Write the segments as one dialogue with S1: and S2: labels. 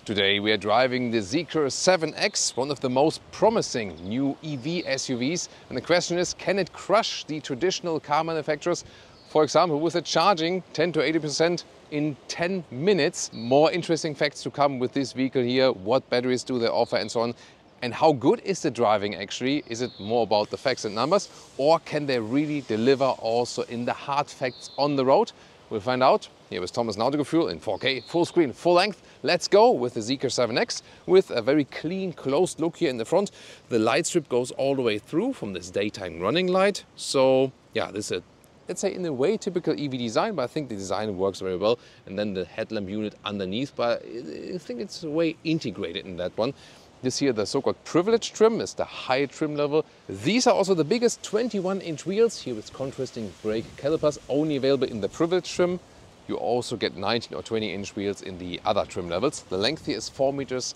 S1: Today we are driving the Zeekr 7X, one of the most promising new EV SUVs. And the question is, can it crush the traditional car manufacturers? For example, with a charging 10 to 80% in 10 minutes. More interesting facts to come with this vehicle here. What batteries do they offer and so on. And how good is the driving actually? Is it more about the facts and numbers? Or can they really deliver also in the hard facts on the road? We'll find out. Here with Thomas Nautical Fuel in 4K, full screen, full length. Let's go with the Zeekr 7X with a very clean, closed look here in the front. The light strip goes all the way through from this daytime running light. So yeah, this is a, let's say in a way typical EV design, but I think the design works very well. And then the headlamp unit underneath, but I think it's a way integrated in that one. This here, the so-called privilege trim, is the high trim level. These are also the biggest 21-inch wheels here with contrasting brake calipers, only available in the privilege trim. You also get 19 or 20-inch wheels in the other trim levels. The length here is 4.79 meters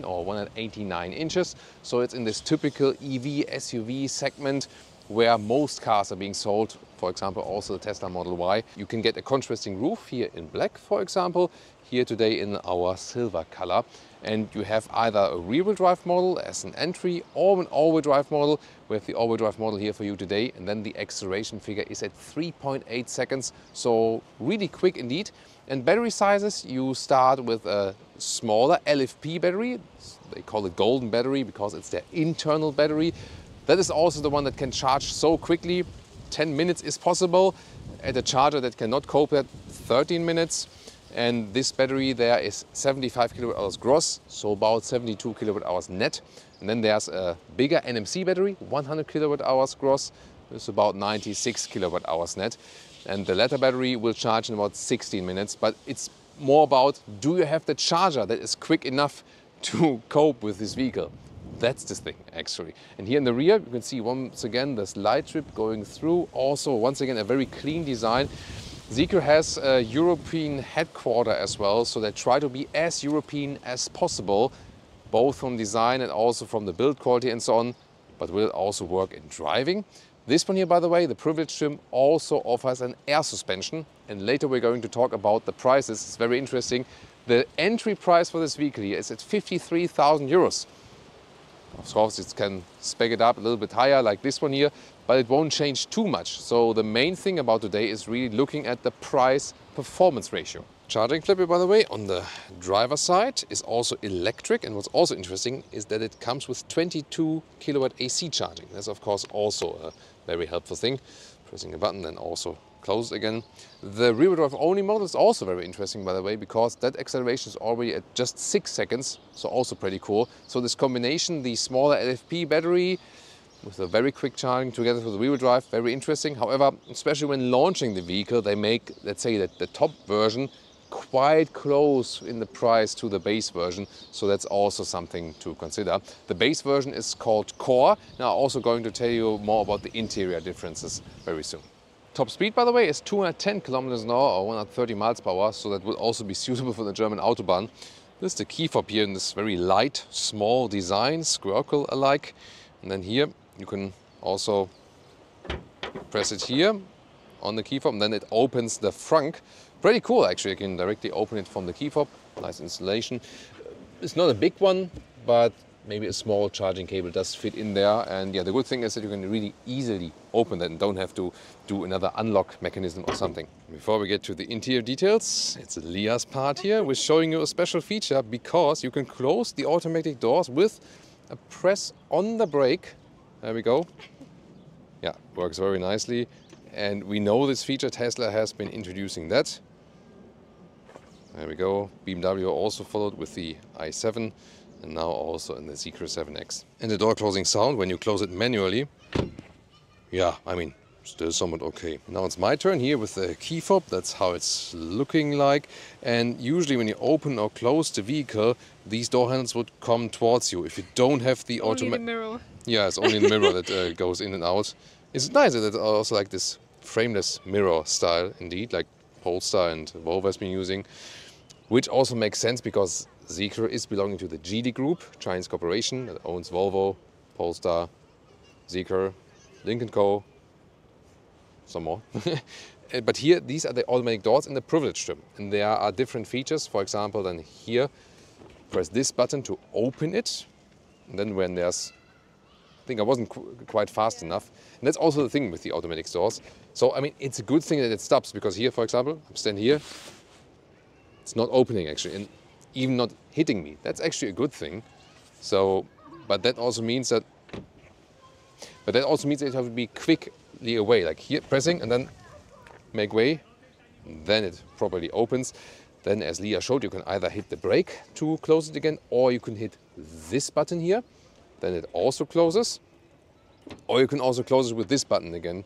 S1: or 189 inches. So it's in this typical EV SUV segment where most cars are being sold. For example, also the Tesla Model Y. You can get a contrasting roof here in black, for example, here today in our silver color. And you have either a rear-wheel drive model as an entry or an all-wheel drive model. We have the all-wheel drive model here for you today, and then the acceleration figure is at 3.8 seconds, so really quick indeed. And battery sizes, you start with a smaller LFP battery. They call it golden battery because it's their internal battery. That is also the one that can charge so quickly. 10 minutes is possible. At a charger that cannot cope at 13 minutes. And this battery there is 75 kilowatt hours gross, so about 72 kilowatt hours net. And then there's a bigger NMC battery, 100 kilowatt hours gross, it's about 96 kilowatt hours net. And the latter battery will charge in about 16 minutes, but it's more about, do you have the charger that is quick enough to cope with this vehicle? That's the thing actually. And here in the rear, you can see once again this light strip going through. Also, once again, a very clean design. Zeekr has a European headquarter as well, so they try to be as European as possible, both from design and also from the build quality and so on, but will also work in driving. This one here, by the way, the privilege trim, also offers an air suspension, and later we're going to talk about the prices. It's very interesting. The entry price for this vehicle here is at 53,000 euros. Of course, it can spec it up a little bit higher like this one here, but it won't change too much. So the main thing about today is really looking at the price-performance ratio. Charging clip, by the way, on the driver's side is also electric. And what's also interesting is that it comes with 22 kilowatt AC charging. That's, of course, also a very helpful thing. Pressing a button and also close again. The rear-wheel drive only model is also very interesting, by the way, because that acceleration is already at just 6 seconds, so also pretty cool. So this combination, the smaller LFP battery with a very quick charging together with the rear-wheel drive, very interesting. However, especially when launching the vehicle, they make, let's say, that the top version quite close in the price to the base version, so that's also something to consider. The base version is called Core. Now, I'm also going to tell you more about the interior differences very soon. Top speed, by the way, is 210 kilometers an hour or 130 miles per hour, so that will also be suitable for the German Autobahn. This is the key fob here in this very light, small design, squircle alike. And then here you can also press it here on the key fob, and then it opens the frunk. Pretty cool actually, you can directly open it from the key fob. Nice installation. It's not a big one, but maybe a small charging cable does fit in there. And yeah, the good thing is that you can really easily open that and don't have to do another unlock mechanism or something. Before we get to the interior details, it's Leah's part here. We're showing you a special feature because you can close the automatic doors with a press on the brake. There we go. Yeah, works very nicely. And we know this feature, Tesla has been introducing that. There we go. BMW also followed with the i7. And now also in the Zeekr 7X. And the door closing sound when you close it manually, yeah, I mean, still somewhat okay. Now it's my turn here with the key fob. That's how it's looking like. And usually when you open or close the vehicle, these door handles would come towards you. If you don't have the automatic... mirror. Yeah, it's only the mirror that goes in and out. It's nice that it's also like this frameless mirror style, indeed, like Polestar and Volvo has been using. Which also makes sense because Zeekr is belonging to the GD Group, Chinese corporation that owns Volvo, Polestar, Zeekr, Lynk & Co, some more. But here, these are the automatic doors in the privilege trim. And there are different features. For example, then here, press this button to open it. And then when there's, I think I wasn't quite fast enough. And that's also the thing with the automatic doors. So, I mean, it's a good thing that it stops, because here, for example, I'm standing here, it's not opening actually, and even not hitting me. That's actually a good thing. So, but that also means that you have to be quickly away, like here, pressing and then make way, then it properly opens. Then, as Leah showed, you can either hit the brake to close it again, or you can hit this button here, then it also closes. Or you can also close it with this button again.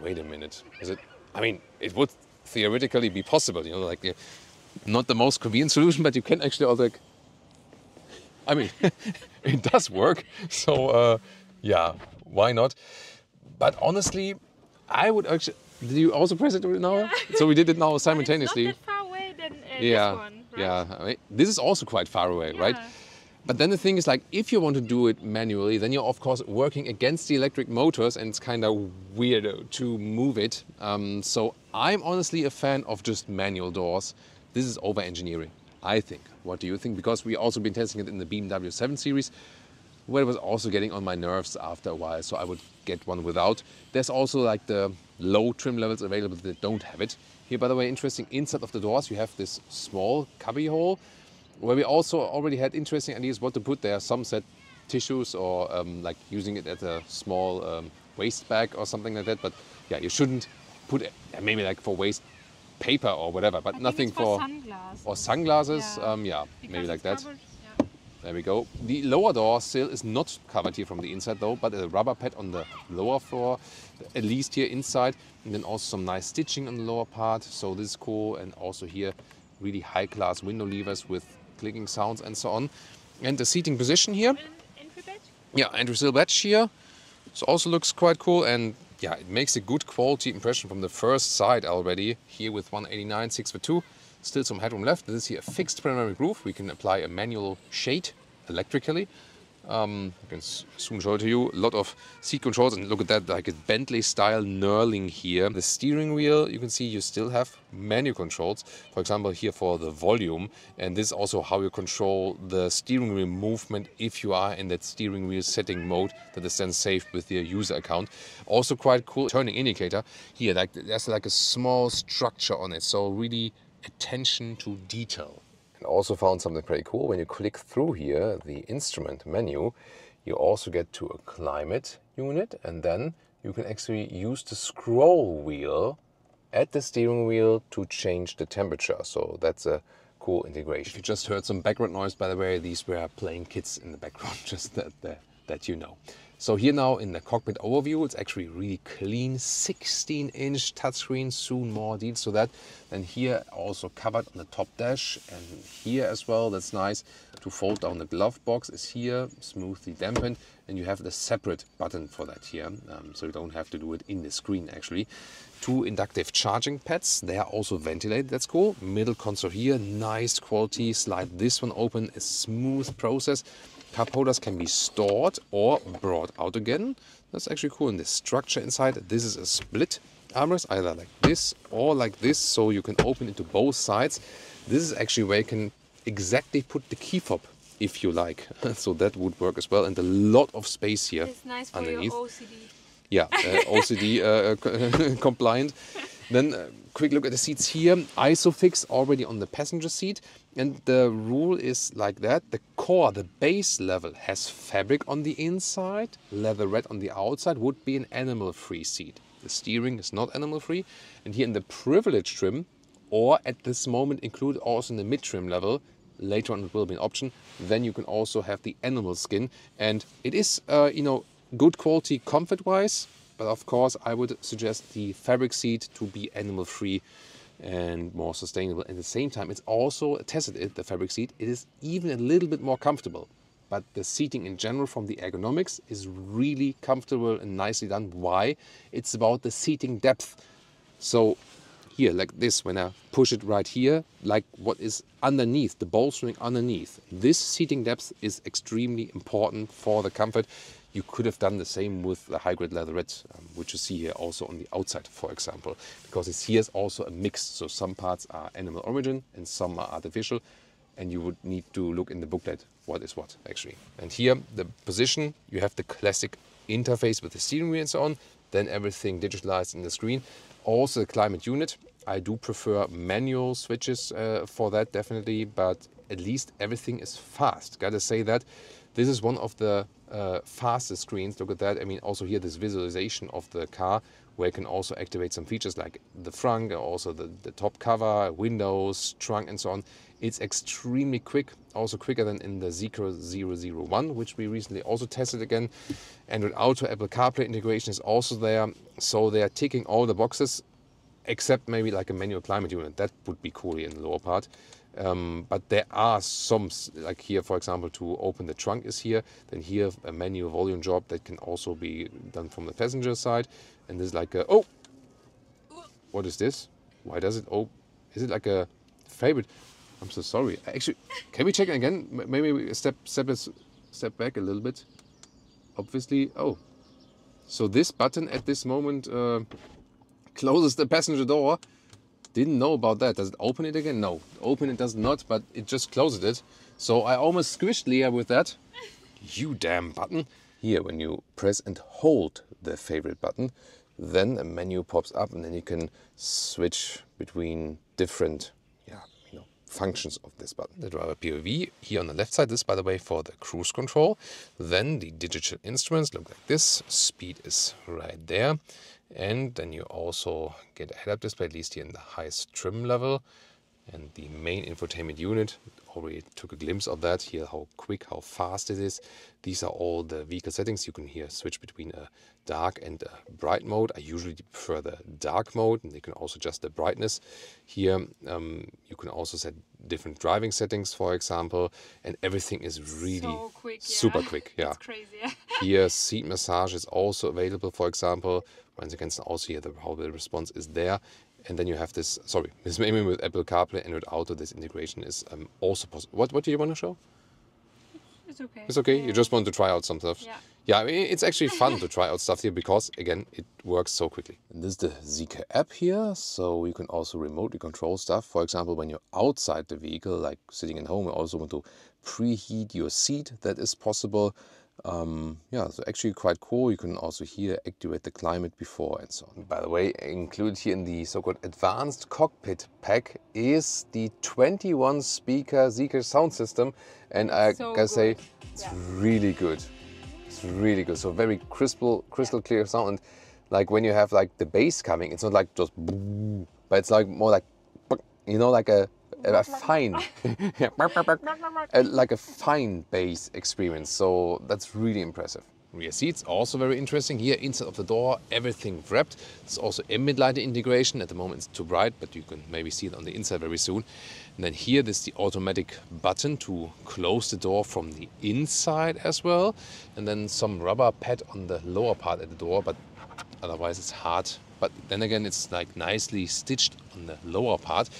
S1: Wait a minute, is it? I mean, it would theoretically be possible, you know, like not the most convenient solution, but you can actually also, like, I mean, it does work. So yeah, why not? But honestly, I would actually. Did you also press it now? Yeah. So we did it now simultaneously.
S2: It's not that far away than
S1: yeah,
S2: this one, right?
S1: Yeah, I mean, this is also quite far away,
S2: Yeah.
S1: right? But then the thing is, like, if you want to do it manually, then you're of course working against the electric motors, and it's kind of weird to move it. So I'm honestly a fan of just manual doors. This is over engineering, I think. What do you think? Because we also been testing it in the BMW 7 Series, where it was also getting on my nerves after a while, so I would get one without. There's also like the low trim levels available that don't have it. Here, by the way, interesting, inside of the doors you have this small cubby hole, where we also already had interesting ideas what to put there. Some said tissues, or like using it as a small waste bag or something like that. But yeah, you shouldn't put it, maybe like for waste paper or whatever, but nothing for
S2: sunglasses.
S1: or sunglasses.
S2: Yeah,
S1: Yeah, maybe like that.
S2: Covered, yeah.
S1: There we go. The lower door sill is not covered here from the inside though, but a rubber pad on the lower floor, at least here inside. And then also some nice stitching on the lower part. So this is cool. And also here, really high-class window levers with clicking sounds and so on. And the seating position here.
S2: Entry badge?
S1: Yeah, entry sill badge here. So also looks quite cool. And yeah, it makes a good quality impression from the first side already. Here with 189, 6'2". Still some headroom left. This is here a fixed panoramic roof. We can apply a manual shade electrically. I can soon show it to you. A lot of seat controls, and look at that, like a Bentley style knurling here. The steering wheel, you can see you still have manual controls. For example, here for the volume, and this is also how you control the steering wheel movement if you are in that steering wheel setting mode that is then saved with your user account. Also quite cool turning indicator here. Like there's like a small structure on it, so really attention to detail. And also found something pretty cool. When you click through here, the instrument menu, you also get to a climate unit, and then you can actually use the scroll wheel at the steering wheel to change the temperature. So that's a cool integration. If you just heard some background noise, by the way, these were playing kids in the background, just that you know. So here now in the cockpit overview, it's actually really clean, 16-inch touchscreen, soon more details to that. And here also covered on the top dash, and here as well, that's nice. To fold down the glove box is here, smoothly dampened, and you have the separate button for that here, so you don't have to do it in the screen actually. 2 inductive charging pads, they are also ventilated, that's cool. Middle console here, nice quality, slide this one open, a smooth process. Cup holders can be stored or brought out again. That's actually cool. And the structure inside, this is a split armrest, either like this or like this, so you can open it to both sides. This is actually where you can exactly put the key fob if you like. So that would work as well. And a lot of space here
S2: It's nice for
S1: underneath.
S2: your OCD.
S1: Yeah, OCD compliant. Then quick look at the seats here. Isofix already on the passenger seat. And the rule is like that. The core, the base level, has fabric on the inside, leatherette on the outside, would be an animal-free seat. The steering is not animal-free. And here in the privilege trim, or at this moment included also in the mid-trim level, later on it will be an option, then you can also have the animal skin. And it is, good quality comfort-wise, but of course I would suggest the fabric seat to be animal-free and more sustainable. At the same time, it's also tested it, the fabric seat. It is even a little bit more comfortable. But the seating in general from the ergonomics is really comfortable and nicely done. Why? It's about the seating depth. So here, like this, when I push it right here, like what is underneath, the bolstering underneath, this seating depth is extremely important for the comfort. You could have done the same with the high-grade leatherette, which you see here also on the outside, for example, because here's also a mix. So some parts are animal origin and some are artificial. and you would need to look in the booklet what is what actually. And here the position, you have the classic interface with the steering wheel and so on, then everything digitalized in the screen. Also the climate unit. I do prefer manual switches for that definitely, but at least everything is fast. Gotta say that. This is one of the fastest screens. Look at that. I mean, also here this visualization of the car, where you can also activate some features like the front, also the top cover, windows, trunk and so on. It's extremely quick, also quicker than in the Zeekr 001, which we recently also tested again. Android Auto, Apple CarPlay integration is also there. So they are ticking all the boxes, except maybe like a manual climate unit. That would be cool here in the lower part. But there are some, like here, for example, to open the trunk is here. Then here, a manual volume job that can also be done from the passenger side. And this is like a, oh, what is this? Why does it, oh, is it like a favorite? I'm so sorry. Actually, can we check again? Maybe we step back a little bit. Obviously, oh. So this button at this moment closes the passenger door. Didn't know about that. Does it open it again? No, open it does not, but it just closes it. So I almost squished Leah with that. You damn button. Here, when you press and hold the favorite button, then a menu pops up and then you can switch between different functions of this button. The driver POV here on the left side, this by the way for the cruise control. Then the digital instruments look like this. Speed is right there. And then you also get a head-up display, at least here in the highest trim level. And the main infotainment unit, already took a glimpse of that here, how quick, how fast it is. These are all the vehicle settings. You can here switch between a dark and a bright mode. I usually prefer the dark mode, and you can also adjust the brightness. Here you can also set different driving settings, for example, and everything is really
S2: so quick,
S1: super quick. Yeah,
S2: it's crazy.
S1: Here seat massage is also available, for example. Once again, also here how the response is there. And then you have this, sorry, this maybe with Apple CarPlay, Android Auto, this integration is also possible. What do you want to show?
S2: It's okay.
S1: It's okay?
S2: Yeah.
S1: You just want to try out some stuff?
S2: Yeah.
S1: Yeah, I mean, it's actually fun to try out stuff here because, again, it works so quickly. And this is the Zeekr app here, so you can also remotely control stuff. For example, when you're outside the vehicle, like sitting at home, you also want to preheat your seat. That is possible. Yeah, so actually quite cool. You can also here activate the climate before and so on. By the way, included here in the so-called advanced cockpit pack is the 21 speaker Zeekr sound system, and I gotta say it's really good. It's really good. So very crystal clear sound, and like when you have like the bass coming, it's not like just boom, but it's like more like, you know, like a fine, like a fine bass experience. So that's really impressive. Rear seats also very interesting. Here inside of the door, everything wrapped. There's also ambient lighting integration. At the moment it's too bright, but you can maybe see it on the inside very soon. And then here this is the automatic button to close the door from the inside as well. And then some rubber pad on the lower part at the door, but otherwise it's hard. But then again, it's like nicely stitched on the lower part.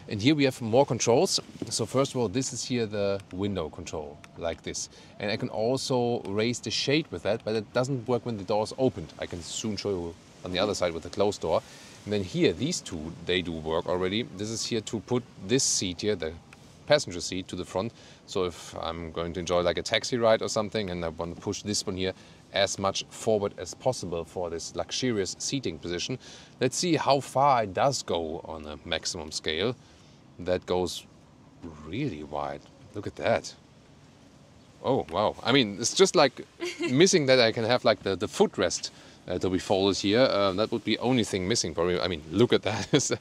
S1: And here we have more controls. So first of all, this is here the window control, like this. And I can also raise the shade with that, but it doesn't work when the door is opened. I can soon show you on the other side with the closed door. And then here, these two, they do work already. This is here to put this seat here, the passenger seat, to the front. So if I'm going to enjoy like a taxi ride or something and I want to push this one here as much forward as possible for this luxurious seating position. Let's see how far it does go on a maximum scale. That goes really wide. Look at that. Oh, wow. I mean, it's just like missing that I can have like the footrest to be folded here. That would be only thing missing probably. I mean, look at that.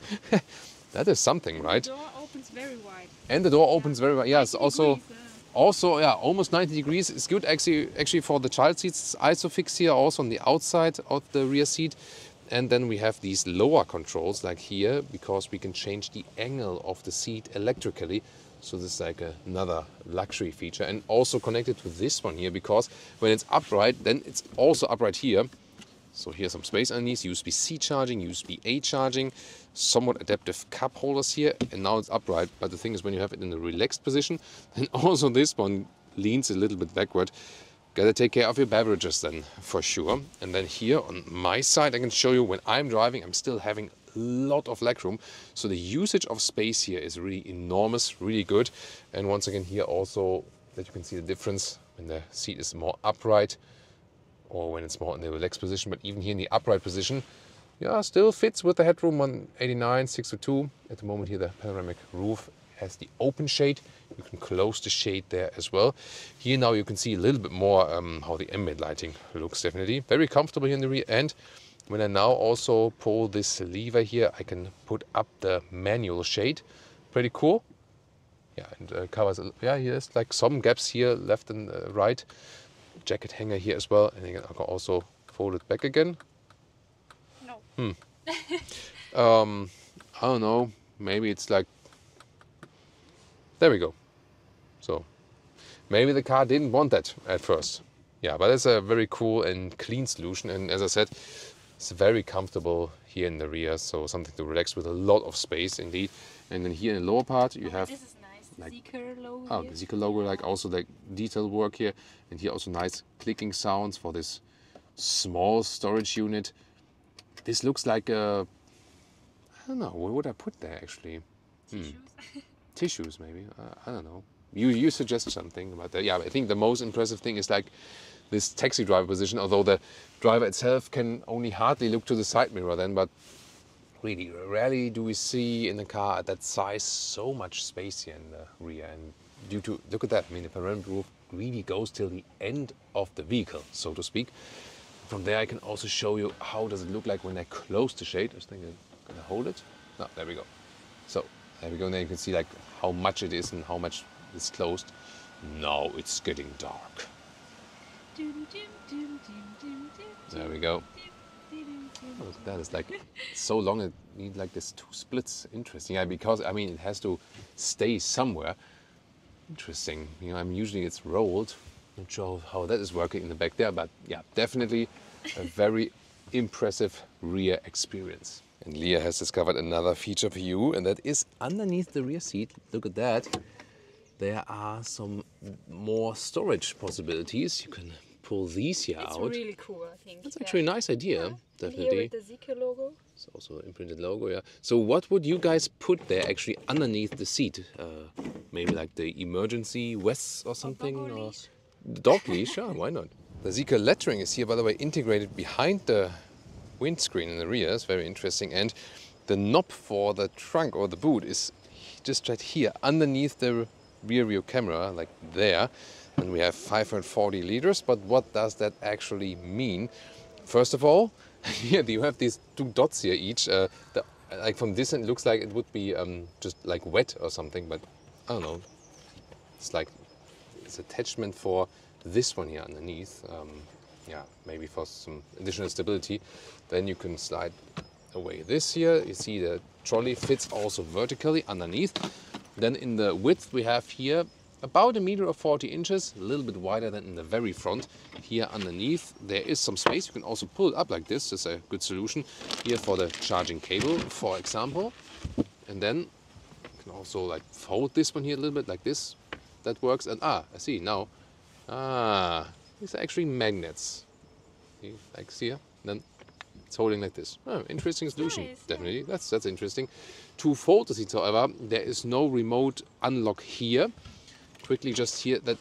S1: That is something, right?
S2: The door opens very wide.
S1: And the door opens very wide. Yeah, it's also, yeah, almost 90 degrees. It's good actually for the child seats. It's ISOFIX here also on the outside of the rear seat. And then we have these lower controls like here, because we can change the angle of the seat electrically. So this is like another luxury feature, and also connected to this one here, because when it's upright, then it's also upright here. So here's some space underneath, USB-C charging, USB-A charging, somewhat adaptive cup holders here, and now it's upright. But the thing is, when you have it in a relaxed position, then also this one leans a little bit backward. Gotta take care of your beverages then, for sure. And then here on my side, I can show you when I'm driving, I'm still having lot of legroom. So the usage of space here is really enormous, really good. And once again here also that you can see the difference when the seat is more upright or when it's more in the relaxed position. But even here in the upright position, yeah, still fits with the headroom 189, 602. At the moment here the panoramic roof has the open shade. You can close the shade there as well. Here now you can see a little bit more how the ambient lighting looks definitely. Very comfortable here in the rear end. When I now also pull this lever here, I can put up the manual shade. Pretty cool. Yeah, and covers, yeah, here's like some gaps here, left and right. Jacket hanger here as well. And again, I can also fold it back again.
S2: No.
S1: I don't know, maybe it's like, there we go. So maybe the car didn't want that at first. Yeah, but it's a very cool and clean solution. And as I said, it's very comfortable here in the rear. So something to relax with a lot of space indeed. And then here in the lower part, you have,
S2: this is nice. The
S1: like,
S2: Zeekr logo.
S1: oh,
S2: here.
S1: the Zeekr logo, like also like detail work here. And here also nice clicking sounds for this small storage unit. This looks like a, I don't know, what would I put there actually?
S2: Tissues.
S1: Tissues maybe, I don't know. You suggest something about that. Yeah, I think the most impressive thing is like this taxi driver position, although the driver itself can only hardly look to the side mirror then, but really rarely do we see in a car at that size so much space here in the rear. And due to, look at that, I mean the panoramic roof really goes till the end of the vehicle, so to speak. From there I can also show you how does it look like when I close the shade. I was thinking, can I hold it? No, there we go. So there we go, and then you can see like how much it is and how much is closed. Now it's getting dark. There we go. Oh, look at that, it's like so long it needs like this two splits. Interesting, yeah, because I mean it has to stay somewhere. Interesting, you know, usually it's rolled. Not sure how that is working in the back there, but yeah, definitely a very impressive rear experience. And Leah has discovered another feature for you, and that is underneath the rear seat. Look at that. There are some more storage possibilities. You can pull these here
S2: It's
S1: out.
S2: really cool, I think.
S1: That's actually a nice idea,
S2: Yeah.
S1: definitely.
S2: Here with the Zeekr logo.
S1: It's also an imprinted logo, yeah. So what would you guys put there actually underneath the seat? Maybe like the emergency vests or something?
S2: Dog
S1: Or
S2: leash.
S1: dog leash, yeah, why not? The Zeekr lettering is here, by the way, integrated behind the windscreen in the rear. It's very interesting. And the knob for the trunk or the boot is just right here underneath the rear view camera, like there. And we have 540 liters. But what does that actually mean? First of all, here you have these two dots here each. Like from this end, it looks like it would be just like wet or something, but I don't know. It's like it's attachment for this one here underneath. Yeah, maybe for some additional stability. Then you can slide away this here. You see the trolley fits also vertically underneath. Then in the width we have here about 1 meter or 40 inches, a little bit wider than in the very front. Here underneath there is some space. You can also pull it up like this. This is a good solution here for the charging cable, for example. And then you can also like fold this one here a little bit like this. That works. And I see now. These are actually magnets. See, like here. Then it's holding like this. Oh, interesting solution.
S2: Nice,
S1: Definitely. That's interesting. To fold the seats, however, there is no remote unlock here. Quickly just here that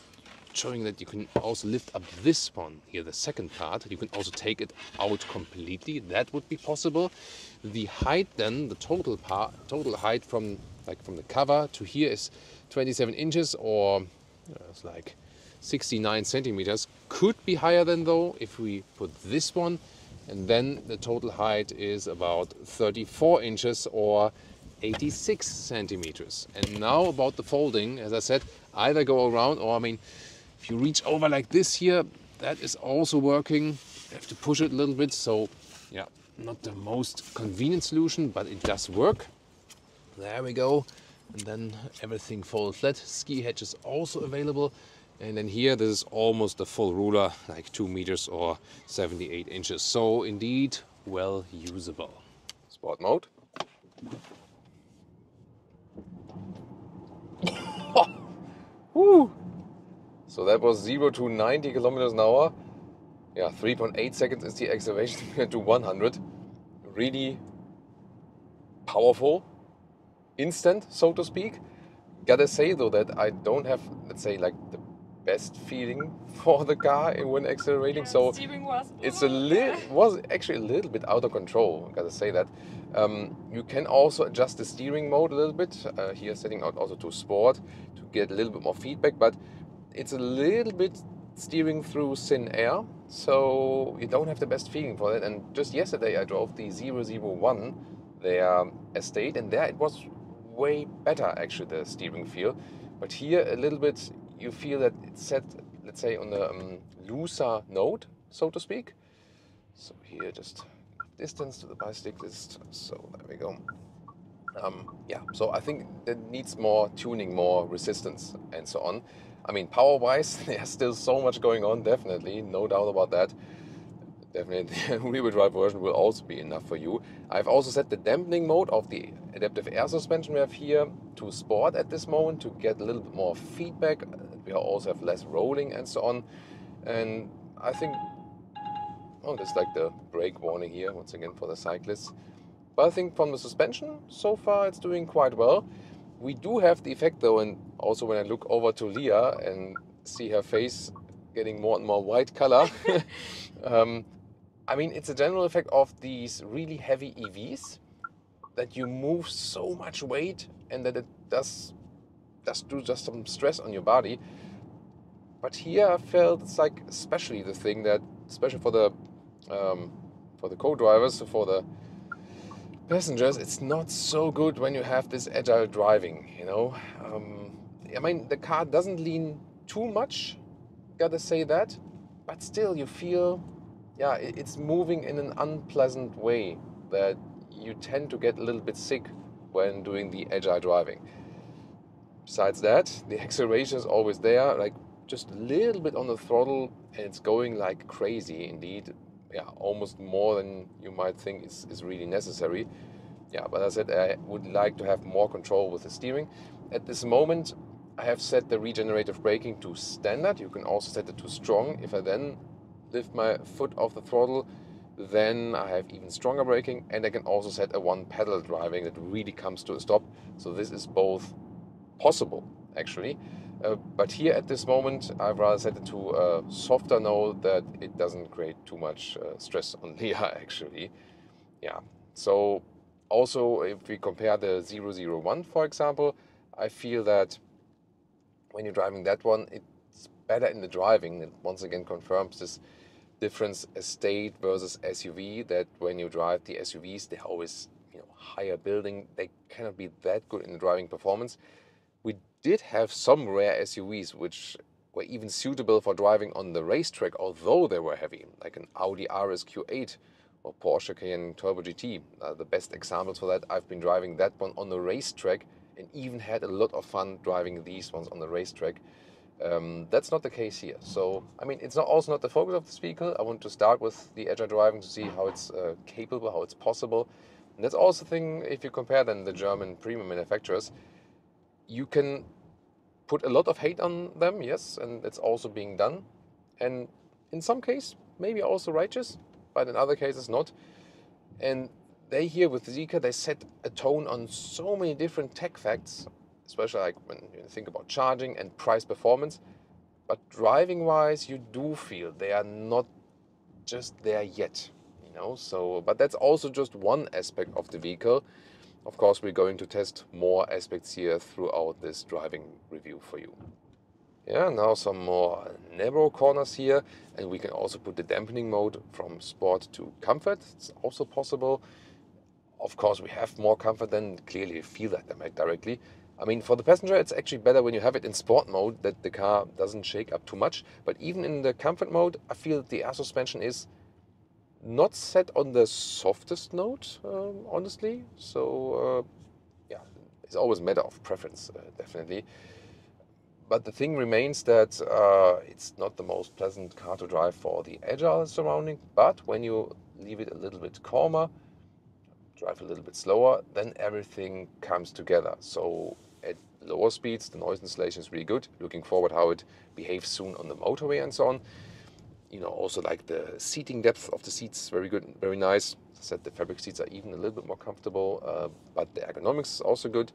S1: showing that you can also lift up this one here, the second part. You can also take it out completely. That would be possible. The height then, the total height from the cover to here is 27 inches or it's like 69 centimeters. Could be higher than though if we put this one, and then the total height is about 34 inches or 86 centimeters. And now about the folding, as I said, either go around or, I mean, if you reach over like this here, that is also working. You have to push it a little bit, so yeah, not the most convenient solution, but it does work. There we go. And then everything folds flat. Ski hatch is also available. And then here, this is almost the full ruler, like 2 meters or 78 inches. So indeed, well usable. Sport mode. Woo! So that was 0 to 90 kilometers an hour. Yeah, 3.8 seconds is the acceleration to 100. Really powerful, instant, so to speak. Gotta say though that I don't have, let's say, like the best feeling for the car when accelerating.
S2: Yeah,
S1: so
S2: steering was
S1: was actually a little bit out of control. Gotta say that. You can also adjust the steering mode a little bit. Here, setting out also to sport to get a little bit more feedback, but it's a little bit steering through thin air, so you don't have the best feeling for that. And just yesterday I drove the 001, their estate, and there it was way better actually, the steering feel. But here a little bit you feel that it's set, let's say, on the looser note, so to speak. So here, just distance to the bicyclist, so there we go. Yeah, so I think that needs more tuning, more resistance and so on. I mean, power-wise, there's still so much going on, definitely, no doubt about that. Definitely, the rear-wheel drive version will also be enough for you. I've also set the dampening mode of the adaptive air suspension we have here to sport at this moment to get a little bit more feedback. We also have less rolling and so on. And I think, oh, there's like the brake warning here, once again, for the cyclists. But I think from the suspension, so far it's doing quite well. We do have the effect though, and also when I look over to Leah and see her face getting more and more white color, I mean, it's a general effect of these really heavy EVs that you move so much weight and that it does do just some stress on your body. But here I felt it's like especially the thing that, especially for the co-drivers, for the passengers, it's not so good when you have this agile driving, you know. I mean, the car doesn't lean too much, gotta say that, but still you feel, yeah, it's moving in an unpleasant way that you tend to get a little bit sick when doing the agile driving. Besides that, the acceleration is always there, like just a little bit on the throttle, and it's going like crazy indeed. Yeah, almost more than you might think is really necessary. Yeah, but as I said, I would like to have more control with the steering. At this moment, I have set the regenerative braking to standard. You can also set it to strong. If I then lift my foot off the throttle, then I have even stronger braking, and I can also set a one pedal driving that really comes to a stop. So this is both possible, actually. But here at this moment, I've rather set it to a softer note that it doesn't create too much stress on Leah, actually. Yeah, so also if we compare the 001, for example, I feel that when you're driving that one, it's better in the driving. It once again confirms this difference estate versus SUV, that when you drive the SUVs, they're always, you know, higher building. They cannot be that good in the driving performance. We did have some rare SUVs which were even suitable for driving on the racetrack, although they were heavy, like an Audi RS Q8 or Porsche Cayenne Turbo GT. The best examples for that, I've been driving that one on the racetrack and even had a lot of fun driving these ones on the racetrack. That's not the case here. So, I mean, it's also not the focus of this vehicle. I want to start with the agile driving to see how it's capable, how it's possible. And that's also the thing, if you compare then the German premium manufacturers, you can put a lot of hate on them, yes, and it's also being done. And in some cases, maybe also righteous, but in other cases not. And they here with Zeekr, they set a tone on so many different tech facts, especially like when you think about charging and price performance. But driving-wise, you do feel they are not just there yet, you know. So, but that's also just one aspect of the vehicle. Of course, we're going to test more aspects here throughout this driving review for you. Yeah, now some more narrow corners here, and we can also put the dampening mode from sport to comfort. It's also possible. Of course, we have more comfort than clearly you feel that directly. I mean, for the passenger, it's actually better when you have it in sport mode, that the car doesn't shake up too much. But even in the comfort mode, I feel that the air suspension is not set on the softest note, honestly. So, yeah, it's always a matter of preference, definitely. But the thing remains that it's not the most pleasant car to drive for the agile surrounding. But when you leave it a little bit calmer, drive a little bit slower, then everything comes together. So at lower speeds, the noise insulation is really good. Looking forward how it behaves soon on the motorway and so on. you know, also like the seating depth of the seats, very good, very nice. As I said, the fabric seats are even a little bit more comfortable, but the ergonomics is also good.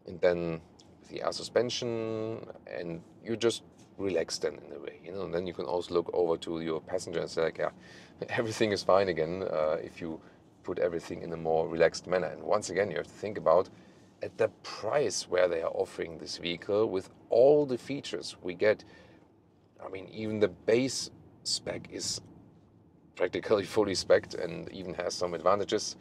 S1: And then with the air suspension, and you just relax then in a way, you know. And then you can also look over to your passenger and say like, yeah, everything is fine again if you put everything in a more relaxed manner. And once again, you have to think about at the price where they are offering this vehicle with all the features we get. I mean, even the base spec is practically fully spec'd and even has some advantages.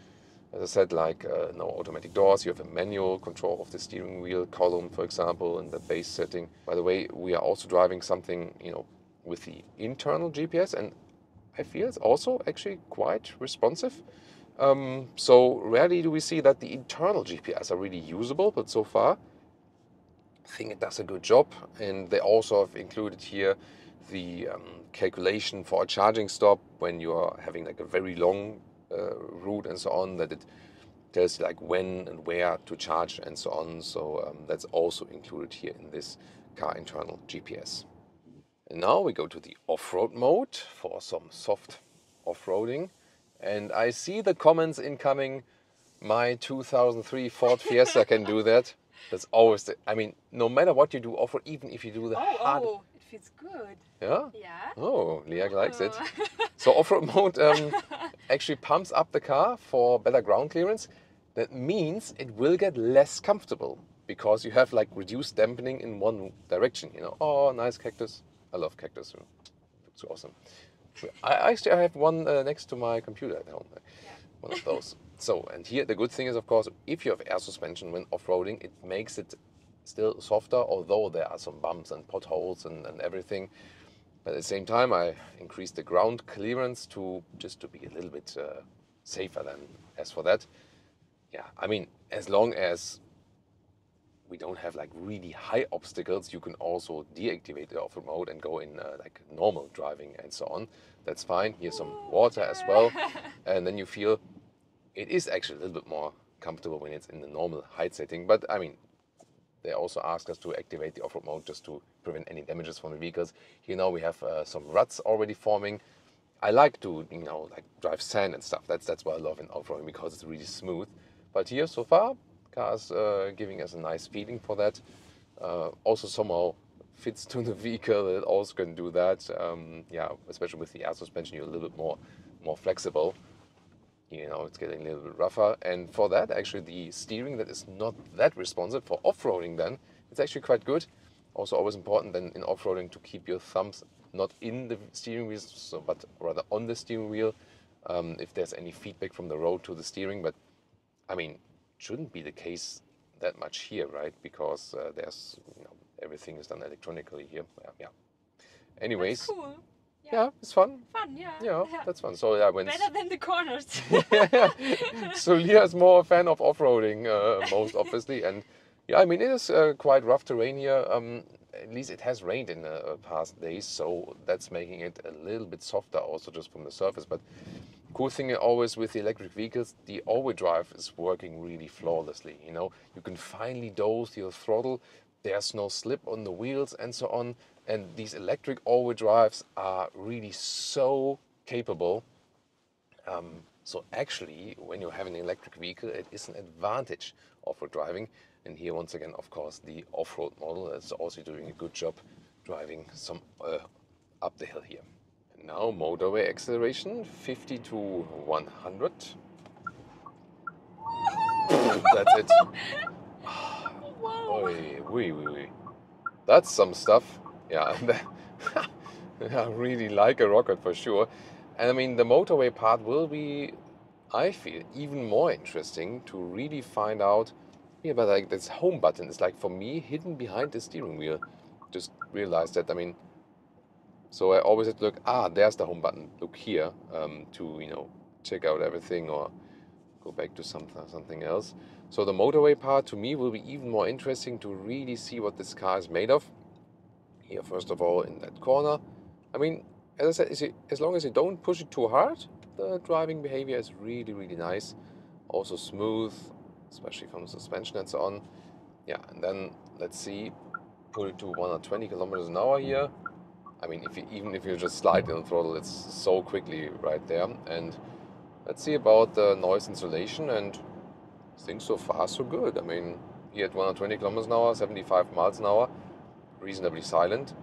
S1: As I said, like no automatic doors, you have a manual control of the steering wheel column, for example, in the base setting. By the way, we are also driving something, you know, with the internal GPS, and I feel it's also actually quite responsive. So rarely do we see that the internal GPS are really usable, but so far I think it does a good job. And they also have included here the calculation for a charging stop when you are having like a very long route and so on, that it tells you like when and where to charge and so on. So that's also included here in this car internal GPS. And now we go to the off-road mode for some soft off-roading. And I see the comments incoming, my 2003 Ford Fiesta can do that. That's always the, I mean, no matter what you do off-road, even if you do the hard...
S2: Oh, it feels good.
S1: Yeah?
S2: Yeah.
S1: Oh, Liak likes it. So off-road mode actually pumps up the car for better ground clearance. That means it will get less comfortable because you have like reduced dampening in one direction. You know, oh, nice cactus. I love cactus. It's awesome. I have one next to my computer at home.
S2: Yeah.
S1: One of those. So, and here the good thing is, of course, if you have air suspension when off-roading, it makes it still softer, although there are some bumps and potholes and everything. But at the same time, I increased the ground clearance to just to be a little bit safer than as for that. Yeah, I mean, as long as we don't have like really high obstacles, you can also deactivate the off-road mode and go in like normal driving and so on. That's fine. Here's some water as well. And then you feel it is actually a little bit more comfortable when it's in the normal height setting. But I mean, they also ask us to activate the off-road mode just to prevent any damages from the vehicles. Here now we have some ruts already forming. I like to, you know, like drive sand and stuff. That's what I love in off-roading, because it's really smooth. But here so far, car's giving us a nice feeling for that. Also somehow fits to the vehicle. It also can do that. Yeah, especially with the air suspension, you're a little bit more flexible. You know, it's getting a little bit rougher. And for that, actually, the steering that is not that responsive for off-roading then, it's actually quite good. Also always important then in off-roading to keep your thumbs not in the steering wheel, so, but rather on the steering wheel, if there's any feedback from the road to the steering. But I mean, shouldn't be the case that much here, right? Because there's, you know, everything is done electronically here. Yeah. Anyways.
S2: That's cool.
S1: Yeah, it's fun.
S2: Fun, yeah.
S1: Yeah, that's fun. So yeah, when
S2: Better than the corners.
S1: yeah. So Leah is more a fan of off-roading, most obviously, and yeah, I mean it is quite rough terrain here. At least it has rained in the past days, so that's making it a little bit softer, also just from the surface. But cool thing always with the electric vehicles, the all-wheel drive is working really flawlessly. You know, you can finally dose your throttle. There's no slip on the wheels and so on. And these electric all-wheel drives are really so capable. So actually, when you have an electric vehicle, it is an advantage off-road driving. And here, once again, of course, the off-road model is also doing a good job driving some up the hill here. And now motorway acceleration, 50 to 100. That's it.
S2: Whoa.
S1: Oy. That's some stuff. Yeah, I really like a rocket for sure. And I mean, the motorway part will be, I feel, even more interesting to really find out. Yeah, but like this home button is like for me hidden behind the steering wheel. Just realized that. I mean, so I always had to look. There's the home button. Look here to, you know, check out everything or go back to something else. So the motorway part to me will be even more interesting to really see what this car is made of. Here, first of all, in that corner. I mean, as I said, as long as you don't push it too hard, the driving behavior is really, really nice. Also smooth, especially from the suspension and so on. Yeah, and then let's see, put it to 120 kilometers an hour here. I mean, even if you just slide in the throttle, it's so quickly right there. And let's see about the noise insulation, and things so far so good. I mean, here at 120 kilometers an hour, 75 miles an hour, reasonably silent.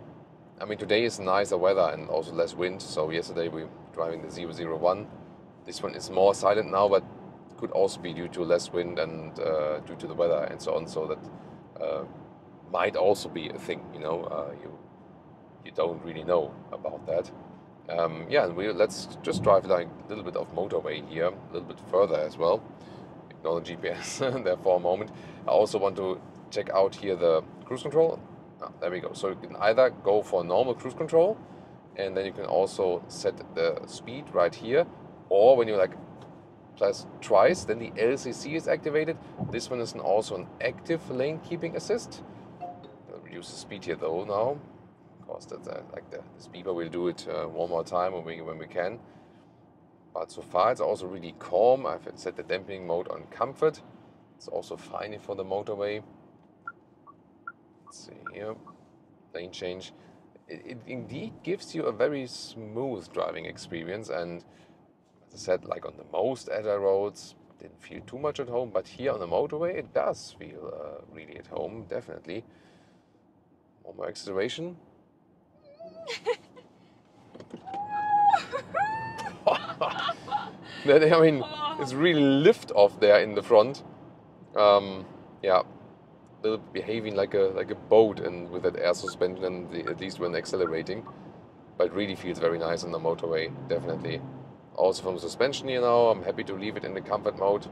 S1: I mean, today is nicer weather and also less wind. So yesterday we were driving the 001. This one is more silent now, but could also be due to less wind and due to the weather and so on. So that might also be a thing, you know. You don't really know about that. Yeah, and let's just drive like a little bit of motorway here, a little bit further as well. Ignore the GPS there for a moment. I also want to check out here the cruise control. There we go. So you can either go for normal cruise control, and then you can also set the speed right here, or when you like press twice, then the LCC is activated. This one is also an active lane keeping assist. I'll reduce the speed here though now. Of course, that's like the speaker. We'll do it one more time when we can. But so far it's also really calm. I've set the dampening mode on comfort. It's also fine for the motorway. Let's see here, lane change. It indeed gives you a very smooth driving experience, and as I said, like on the most agile roads, didn't feel too much at home, but here on the motorway it does feel really at home, definitely. One more acceleration. I mean, it's really lift off there in the front. Yeah, behaving like a boat, and with that air suspension, and at least when accelerating. But it really feels very nice on the motorway, definitely. Also from the suspension here now, I'm happy to leave it in the comfort mode.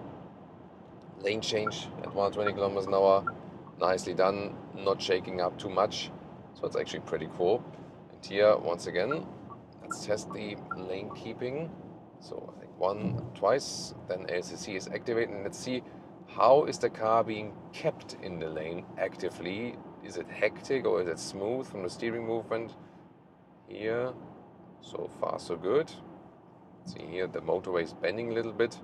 S1: Lane change at 120 kilometers an hour, nicely done, not shaking up too much, so it's actually pretty cool. And here, once again, let's test the lane keeping. So I think twice, then LCC is activated, and let's see how is the car being kept in the lane actively. Is it hectic or is it smooth from the steering movement? Here, so far so good. See here, the motorway is bending a little bit.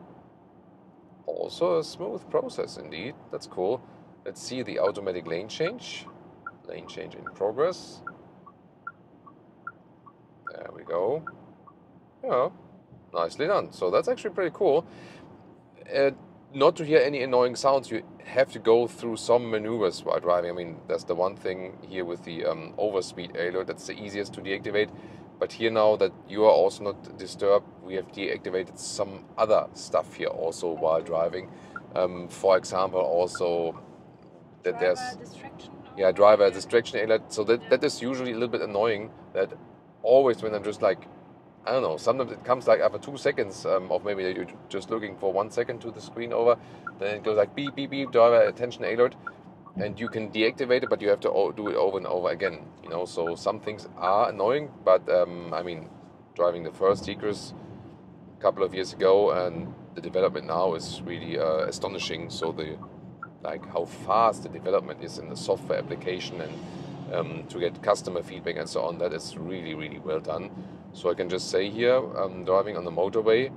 S1: Also a smooth process indeed, that's cool. Let's see the automatic lane change. Lane change in progress. There we go. Yeah, nicely done. So that's actually pretty cool. Not to hear any annoying sounds, you have to go through some maneuvers while driving. I mean, that's the one thing here with the overspeed alert, that's the easiest to deactivate. But here now that you are also not disturbed, we have deactivated some other stuff here also while driving. For example, also that
S2: driver
S1: there's
S2: distraction.
S1: yeah, driver distraction alert. So that is usually a little bit annoying. That always when I'm just like, I don't know, sometimes it comes like after 2 seconds of maybe you're just looking for 1 second to the screen over, then it goes like beep, beep, beep, driver attention alert, and you can deactivate it, but you have to do it over and over again, you know, so some things are annoying, but I mean, driving the first Zeekrs a couple of years ago, and the development now is really astonishing, so like how fast the development is in the software application, and to get customer feedback and so on, that is really, really well done. So I can just say here, driving on the motorway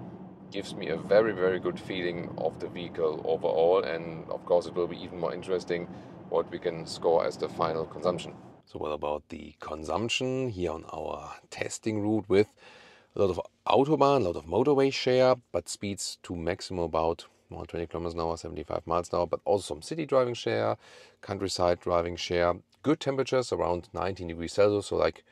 S1: gives me a very, very good feeling of the vehicle overall, and of course it will be even more interesting what we can score as the final consumption. So what about the consumption here on our testing route with a lot of autobahn, a lot of motorway share, but speeds to maximum about 120 kilometers an hour, 75 miles an hour, but also some city driving share, countryside driving share, good temperatures around 19 degrees Celsius, so like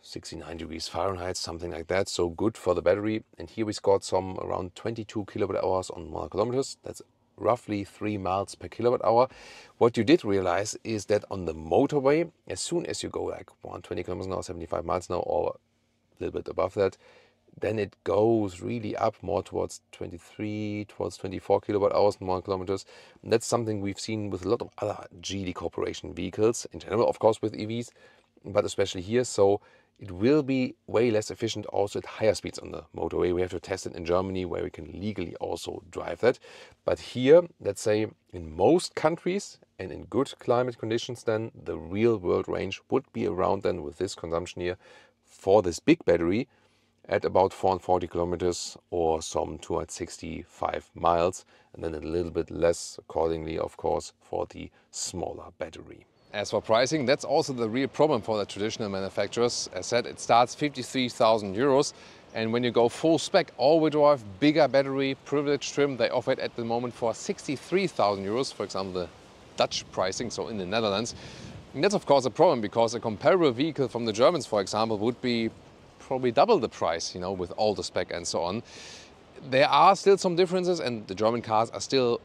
S1: 69 degrees Fahrenheit, something like that, so good for the battery. And here we scored some around 22 kilowatt hours on 100 kilometers. That's roughly 3 miles per kilowatt hour. What you did realize is that on the motorway, as soon as you go like 120 kilometers an hour, 75 miles an hour, or a little bit above that, then it goes really up more towards 23, towards 24 kilowatt hours and 100 kilometers. And that's something we've seen with a lot of other Geely Corporation vehicles, in general, of course, with EVs, but especially here. So it will be way less efficient also at higher speeds on the motorway. We have to test it in Germany, where we can legally also drive that. But here, let's say in most countries and in good climate conditions, then the real world range would be around then with this consumption here for this big battery at about 440 kilometers or some 265 miles, and then a little bit less accordingly, of course, for the smaller battery. As for pricing, that's also the real problem for the traditional manufacturers. As said, it starts 53,000 euros. And when you go full spec, all-wheel drive, bigger battery, privilege trim, they offer it at the moment for 63,000 euros, for example, the Dutch pricing, so in the Netherlands. And that's of course a problem, because a comparable vehicle from the Germans, for example, would be probably double the price, you know, with all the spec and so on. There are still some differences, and the German cars are still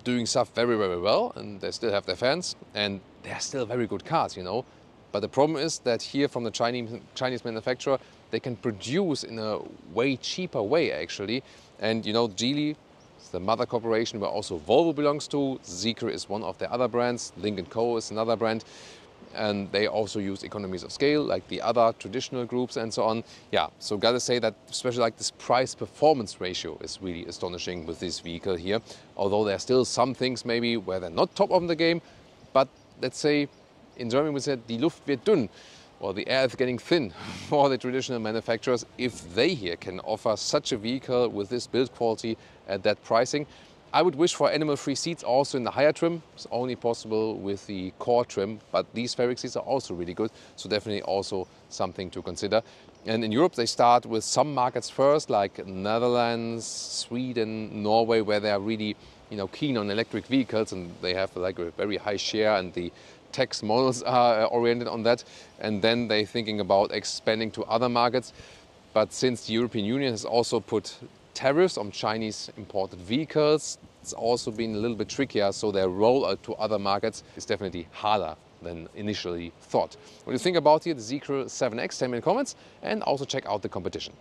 S1: doing stuff very, very well, and they still have their fans, and they're still very good cars, you know. But the problem is that here from the Chinese manufacturer, they can produce in a way cheaper way, actually. And, you know, Geely, the mother corporation where also Volvo belongs to, Zeekr is one of the other brands, Lynk & Co is another brand. And they also use economies of scale, like the other traditional groups and so on. Yeah, so gotta say that especially like this price-performance ratio is really astonishing with this vehicle here. Although there are still some things maybe where they're not top of the game, but let's say in Germany we said, die Luft wird dünn, or the air is getting thin for the traditional manufacturers. If they here can offer such a vehicle with this build quality at that pricing, I would wish for animal-free seats also in the higher trim. It's only possible with the core trim, but these fabric seats are also really good, so definitely also something to consider. And in Europe, they start with some markets first, like Netherlands, Sweden, Norway, where they are really, you know, keen on electric vehicles, and they have like a very high share, and the tax models are oriented on that. And then they're thinking about expanding to other markets. But since the European Union has also put tariffs on Chinese imported vehicles, it's also been a little bit trickier, so their rollout to other markets is definitely harder than initially thought. What do you think about it, the Zeekr 7X? Tell me in the comments, and also check out the competition.